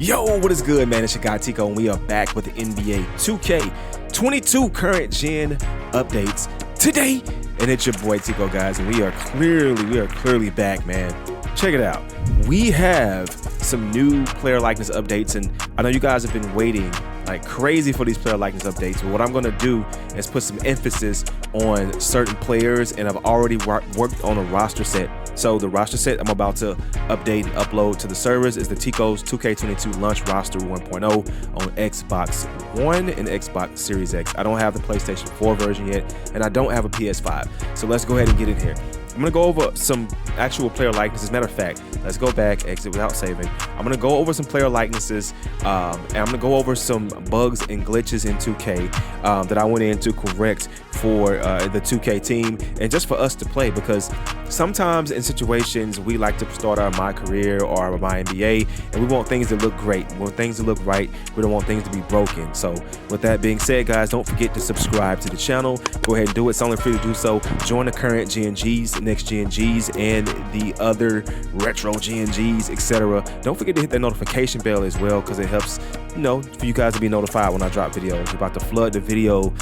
Yo, what is good, man? It's your guy Tico, and we are back with the NBA 2K22 current gen updates today. And it's your boy Tico, guys, and we are clearly back, man. Check it out. We have some new player likeness updates, and I know you guys have been waiting like crazy for these player likeness updates, but what I'm gonna do is put some emphasis on certain players, and I've already worked on a roster set. So the roster set I'm about to update and upload to the servers is the Tico's 2K22 Launch Roster 1.0 on Xbox One and Xbox Series X. I don't have the PlayStation 4 version yet, and I don't have a PS5. So let's go ahead and get in here. I'm going to go over some actual player likenesses. As a matter of fact, let's go back, exit without saving. I'm going to go over some player likenesses, and I'm going to go over some bugs and glitches in 2K that I went in to correct for the 2K team and just for us to play, because sometimes in situations we like to start our My Career or My NBA and we want things to look great, we want things to look right, we don't want things to be broken. So with that being said, guys, don't forget to subscribe to the channel. Go ahead and do it. It's only free to do so. Join the current GNGs, next GNGs, and the other retro GNGs, etc. Don't forget to hit that notification bell as well, because it helps, you know, for you guys to be notified when I drop videos. We're about to flood the video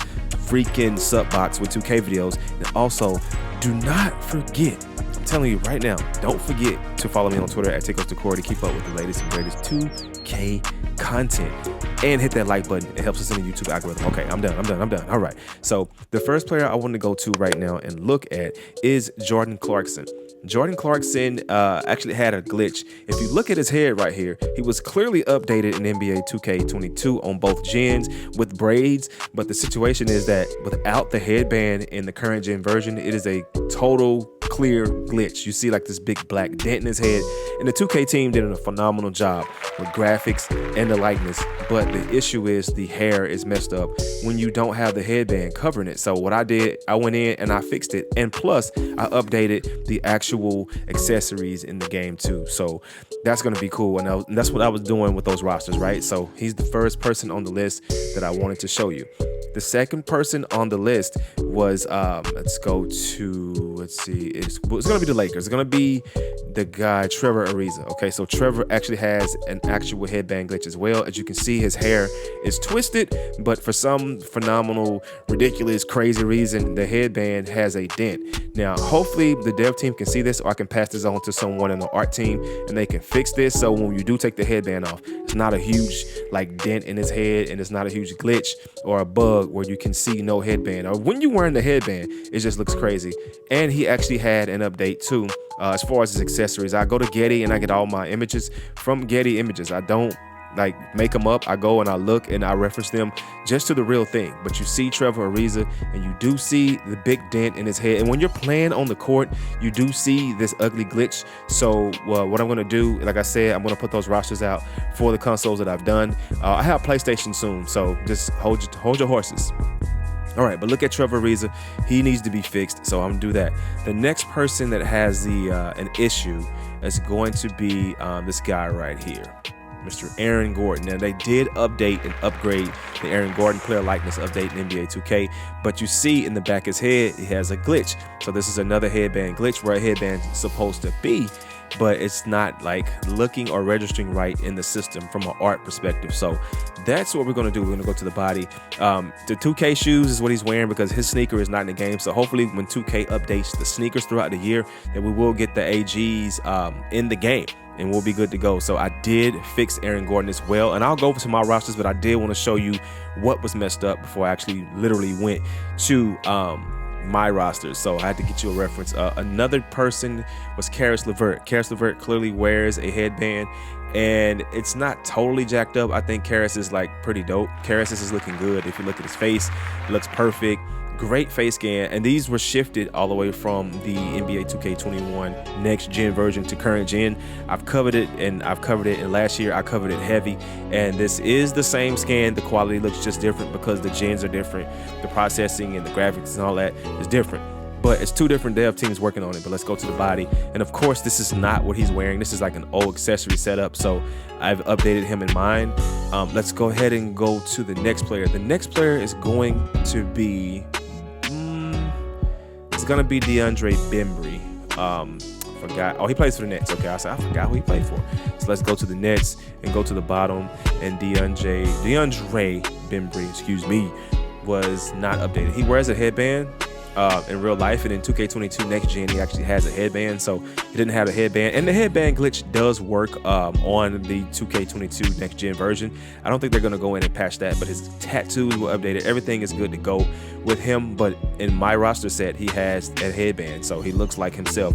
freaking sub box with 2K videos. And also, do not forget, I'm telling you right now, don't forget to follow me on Twitter at TicosDecor to keep up with the latest and greatest 2K content. And hit that like button. It helps us in the YouTube algorithm. Okay, I'm done. All right. So the first player I want to go to right now and look at is Jordan Clarkson. Jordan Clarkson actually had a glitch. If you look at his head right here, he was clearly updated in NBA 2K22 on both gens with braids, but the situation is that without the headband in the current gen version, it is a total clear glitch. You see like this big black dent in his head, and the 2K team did a phenomenal job with graphics and the likeness, but the issue is the hair is messed up when you don't have the headband covering it. So what I did, I went in and I fixed it, and plus I updated the actual accessories in the game too. So that's going to be cool, and that's what I was doing with those rosters, right? So he's the first person on the list that I wanted to show you. The second person on the list was let's see, it's going to be the Lakers. It's going to be the guy Trevor Ariza. Okay, so Trevor actually has an actual headband glitch as well. As you can see, his hair is twisted, but for some phenomenal, ridiculous, crazy reason, the headband has a dent. Now, hopefully the dev team can see this, or I can pass this on to someone in the art team and they can fix this, so when you do take the headband off, it's not a huge like dent in his head, and it's not a huge glitch or a bug where you can see no headband, or when you're wearing the headband, it just looks crazy. And he actually had an update too as far as his accessories. I go to Getty and I get all my images from Getty Images. I don't like make them up. I go and I look and I reference them just to the real thing. But you see Trevor Ariza, and you do see the big dent in his head, and when you're playing on the court, you do see this ugly glitch. So what I'm going to do, like I said, I'm going to put those rosters out for the consoles that I've done. I have PlayStation soon, so just hold your horses. All right, but look at Trevor Ariza. He needs to be fixed, so I'm gonna do that. The next person that has an issue is going to be this guy right here, Mr. Aaron Gordon. Now, they did update and upgrade the Aaron Gordon player likeness update in NBA 2K, but you see in the back of his head, he has a glitch. So this is another headband glitch where a headband is supposed to be, but it's not like looking or registering right in the system from an art perspective. So that's what we're going to do. We're going to go to the body. The 2K shoes is what he's wearing because his sneaker is not in the game. So hopefully when 2K updates the sneakers throughout the year, that we will get the AGs in the game, and we'll be good to go. So I did fix Aaron Gordon as well, and I'll go over to my rosters, but I did want to show you what was messed up before I actually literally went to my rosters. So I had to get you a reference. Another person was Caris Levert. Caris Levert clearly wears a headband, and it's not totally jacked up. I think Caris is like pretty dope. Caris is looking good. If you look at his face, it looks perfect. Great face scan, and these were shifted all the way from the NBA 2K21 next gen version to current gen. I've covered it, and last year I covered it heavy, and this is the same scan. The quality looks just different because the gens are different. The processing and the graphics and all that is different, but it's two different dev teams working on it. But let's go to the body, and of course this is not what he's wearing. This is like an old accessory setup, so I've updated him in mine. Let's go ahead and go to the next player. The next player is going to be DeAndre Bembry. Forgot. Oh, he plays for the Nets. Okay, I forgot who he played for. So let's go to the Nets and go to the bottom. And DeAndre Bembry, was not updated. He wears a headband in real life, and in 2K22 next gen, he actually has a headband. So he didn't have a headband, and the headband glitch does work on the 2K22 next gen version. I don't think they're gonna go in and patch that, but his tattoos were updated. Everything is good to go with him. But in my roster set, he has a headband, so he looks like himself,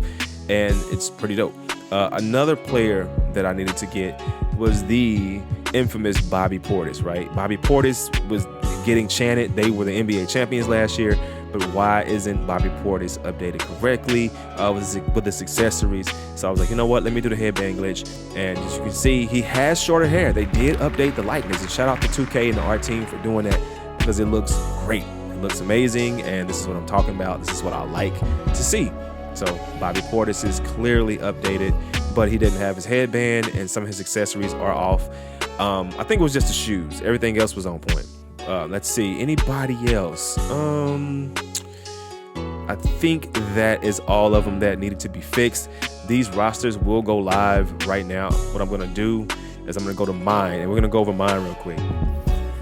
and it's pretty dope. Another player that I needed to get was the infamous Bobby Portis, right? Bobby Portis was getting chanted. They were the NBA champions last year, but why isn't Bobby Portis updated correctly with his accessories? So I was like, you know what? Let me do the headband glitch. And as you can see, he has shorter hair. They did update the likeness. And shout out to 2K and the art team for doing that, because it looks great. It looks amazing, and this is what I'm talking about. This is what I like to see. So Bobby Portis is clearly updated, but he didn't have his headband, and some of his accessories are off. I think it was just the shoes. Everything else was on point. Let's see. Anybody else? I think that is all of them that needed to be fixed. These rosters will go live right now. What I'm going to do is I'm going to go to mine, and we're going to go over mine real quick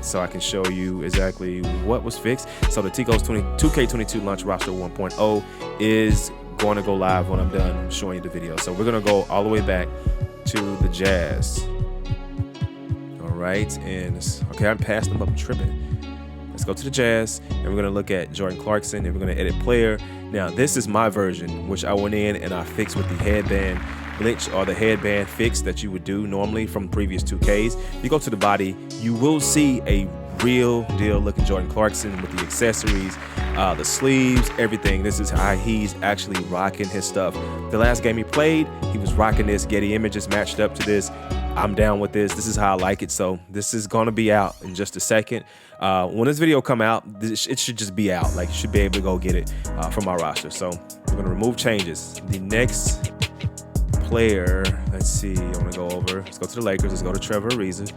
so I can show you exactly what was fixed. So the Tico's 2K22 launch roster 1.0 is going to go live when I'm done showing you the video. So we're going to go all the way back to the Jazz. All right, and okay, I'm past them, I'm tripping. Let's go to the Jazz, and we're going to look at Jordan Clarkson, and we're going to edit player. Now, this is my version, which I went in and I fixed with the headband glitch, or the headband fix that you would do normally from previous 2Ks. You go to the body, you will see a real deal looking Jordan Clarkson with the accessories, the sleeves, everything. This is how he's actually rocking his stuff. The last game he played, he was rocking this. Getty Images matched up to this. I'm down with this. This is how I like it. So this is going to be out in just a second. When this video come out, it should just be out. Like, you should be able to go get it from our roster. So we're going to remove changes. The next player, let's see, I want to go over. Let's go to the Lakers. Let's go to Trevor Ariza.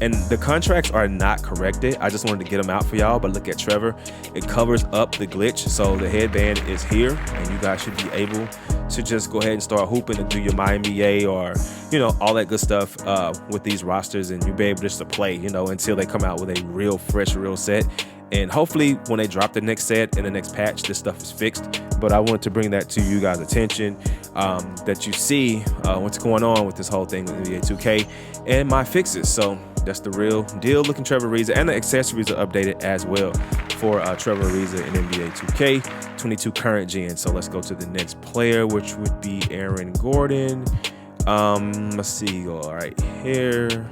And the contracts are not corrected. I just wanted to get them out for y'all, but look at Trevor. It covers up the glitch, so the headband is here, and you guys should be able to just go ahead and start hooping and do your My NBA or, you know, all that good stuff with these rosters, and you'll be able just to play, you know, until they come out with a real fresh, real set. And hopefully when they drop the next set and the next patch, this stuff is fixed. But I wanted to bring that to you guys' attention, that you see what's going on with this whole thing with NBA 2K and my fixes. So that's the real deal looking Trevor Ariza, and the accessories are updated as well for Trevor Ariza in NBA 2K22 current gen. So let's go to the next player, which would be Aaron Gordon. Let's see, go all right here.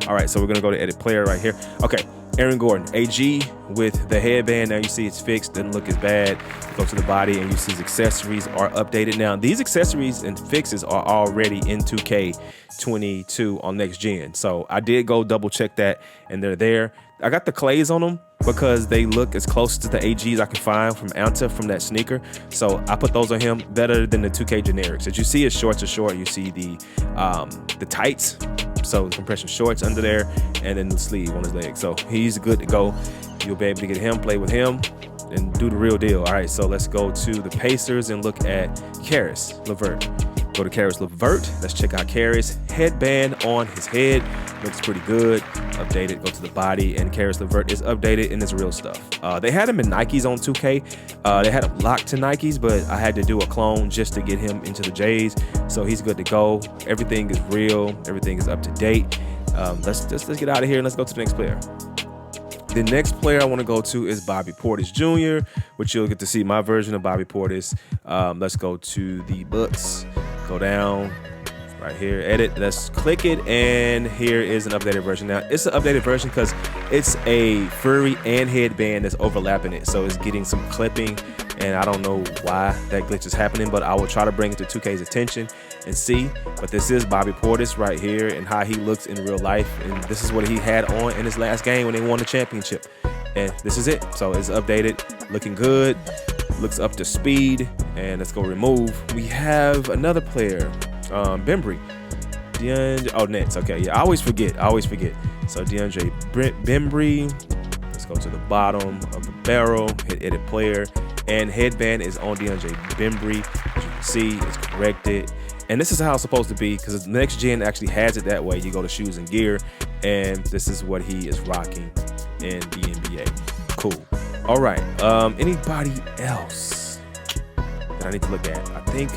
All right, so we're gonna go to edit player right here. Okay, Aaron Gordon, AG with the headband. Now you see it's fixed, doesn't look as bad. Go to the body and you see his accessories are updated. Now these accessories and fixes are already in 2K22 on next gen. So I did go double check that, and they're there. I got the clays on them because they look as close to the AGs I can find from Anta from that sneaker. So I put those on him, better than the 2K generics. As you see, his shorts are short. You see the tights, so the compression shorts under there, and then the sleeve on his leg. So he's good to go. You'll be able to get him, play with him, and do the real deal. All right, so let's go to the Pacers and look at Caris Levert. Go to Caris Levert. Let's check out Caris. Headband on his head. Looks pretty good. Updated. Go to the body, and Caris Levert is updated, and it's real stuff. They had him in Nikes on 2K. They had him locked to Nikes, but I had to do a clone just to get him into the J's. So he's good to go. Everything is real. Everything is up to date. Let's get out of here and let's go to the next player. The next player I want to go to is Bobby Portis Jr., which you'll get to see my version of Bobby Portis. Let's go to the books. Go down right here, edit. Let's click it, and here is an updated version. Now, it's an updated version because it's a furry and headband that's overlapping it, so it's getting some clipping, and I don't know why that glitch is happening, but I will try to bring it to 2K's attention and see. But this is Bobby Portis right here and how he looks in real life, and this is what he had on in his last game when they won the championship, and this is it. So it's updated, looking good, looks up to speed. And let's go remove. We have another player, Bembry. Nets. Okay, yeah, I always forget. So DeAndre Bembry. Let's go to the bottom of the barrel, hit edit player, and headband is on DeAndre Bembry. As you See, it's corrected. And this is how it's supposed to be, because the next gen actually has it that way. You go to shoes and gear, and this is what he is rocking in the NBA. Cool. All right. Anybody else that I need to look at? I think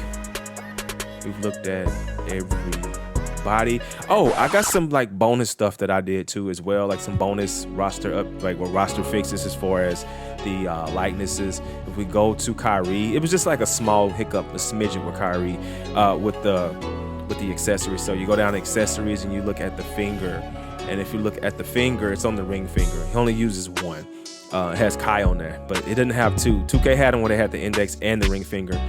we've looked at everybody. Oh, I got some like bonus stuff that I did too as well, like some bonus roster roster fixes as far as the likenesses. If we go to Kyrie, it was just like a small hiccup, a smidgen with Kyrie with the accessories. So you go down to accessories and you look at the finger, and if you look at the finger, it's on the ring finger. He only uses one. It has Kai on there, but it didn't have two. 2K had them where they had the index and the ring finger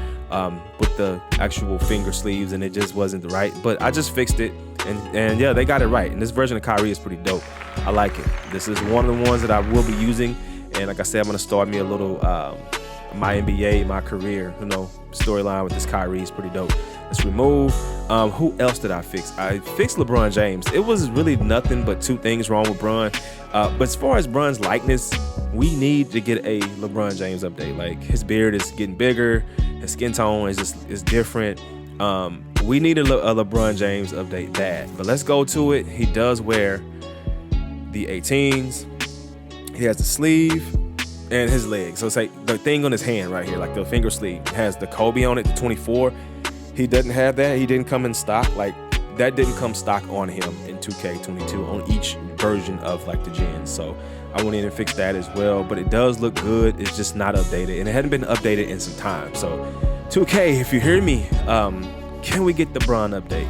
with the actual finger sleeves, and it just wasn't right. But I just fixed it, and yeah, they got it right. And this version of Kyrie is pretty dope. I like it. This is one of the ones that I will be using. And like I said, I'm going to start me a little my NBA, my career, storyline with this Kyrie is pretty dope. Let's remove. Who else did I fix? I fixed LeBron James. It was really nothing but two things wrong with Bron. But as far as Bron's likeness, we need to get a LeBron James update. Like, his beard is getting bigger. His skin tone is different. We need a LeBron James update bad. But let's go to it. He does wear the 18s. He has the sleeve and his leg. So it's like the thing on his hand right here, like the finger sleeve, has the Kobe on it, the 24. He doesn't have that. He didn't come in stock. Like, that didn't come stock on him in 2K22 on each version of like the gen. So I went in and fixed that as well. But it does look good. It's just not updated, and it hadn't been updated in some time. So 2K, if you hear me, can we get the Bron update?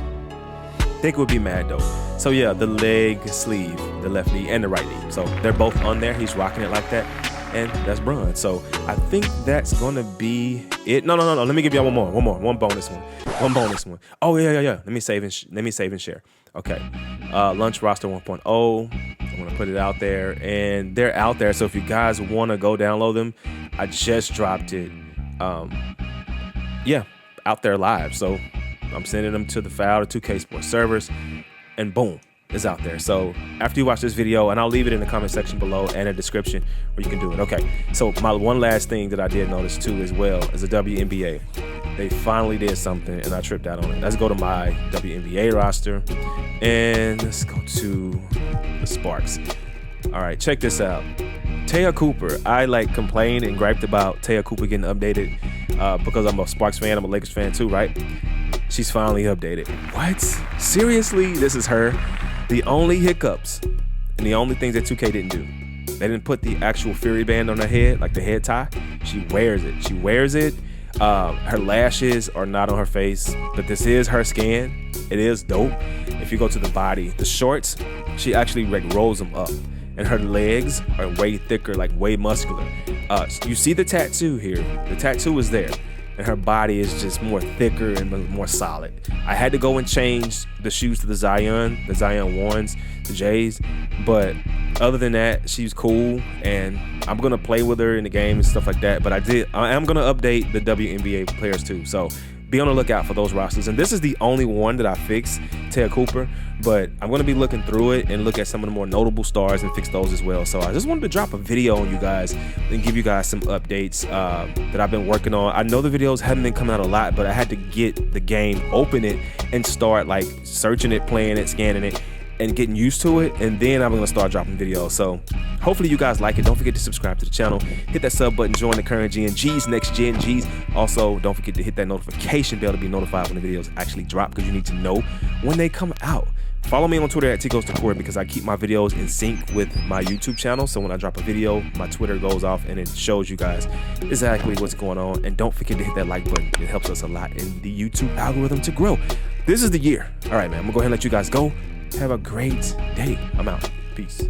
I think we'll be mad though. So yeah, the leg sleeve, the left knee and the right knee. So they're both on there. He's rocking it like that. And that's Bron. So I think that's gonna be it. No. Let me give y'all one bonus one. Oh yeah. Let me save and share. Okay. Lunch roster 1.0. I'm gonna put it out there, and they're out there. So if you guys want to go download them, I just dropped it. Out there live. So I'm sending them to the file to 2K Sports servers, and boom, it's out there. So after you watch this video, and I'll leave it in the comment section below and a description where you can do it. Okay, so my one last thing that I did notice too as well is the WNBA. They finally did something, and I tripped out on it. Let's go to my WNBA roster, and let's go to the Sparks. All right, check this out. Taya Cooper. I complained and griped about Taya Cooper getting updated because I'm a Sparks fan. I'm a Lakers fan too, right? She's finally updated. What? Seriously? This is her? The only hiccups and the only things that 2K didn't do. They didn't put the actual Fury band on her head, like the head tie. She wears it. Her lashes are not on her face, but this is her skin. It is dope. If you go to the body, the shorts, she actually rolls them up. And her legs are way thicker, way muscular. You see the tattoo here. The tattoo is there. And her body is just more thicker and more solid. I had to go and change the shoes to the Zion 1s, the J's. But other than that, she's cool. And I'm going to play with her in the game and stuff like that. But I am going to update the WNBA players too. So be on the lookout for those rosters. And this is the only one that I fixed, Taya Cooper. But I'm going to be looking through it and look at some of the more notable stars and fix those as well. So I just wanted to drop a video on you guys and give you guys some updates that I've been working on. I know the videos haven't been coming out a lot, but I had to get the game, open it, and start searching it, playing it, scanning it, and getting used to it. And then I'm going to start dropping videos. So hopefully you guys like it. Don't forget to subscribe to the channel. Hit that sub button. Join the current Gen G's, next Gen G's. Also, don't forget to hit that notification bell to be notified when the videos actually drop, because you need to know when they come out. Follow me on Twitter at TCoasToCourt, because I keep my videos in sync with my YouTube channel. So when I drop a video, my Twitter goes off and it shows you guys exactly what's going on. And don't forget to hit that like button. It helps us a lot in the YouTube algorithm to grow. This is the year. All right, man. I'm going to go ahead and let you guys go. Have a great day. I'm out. Peace.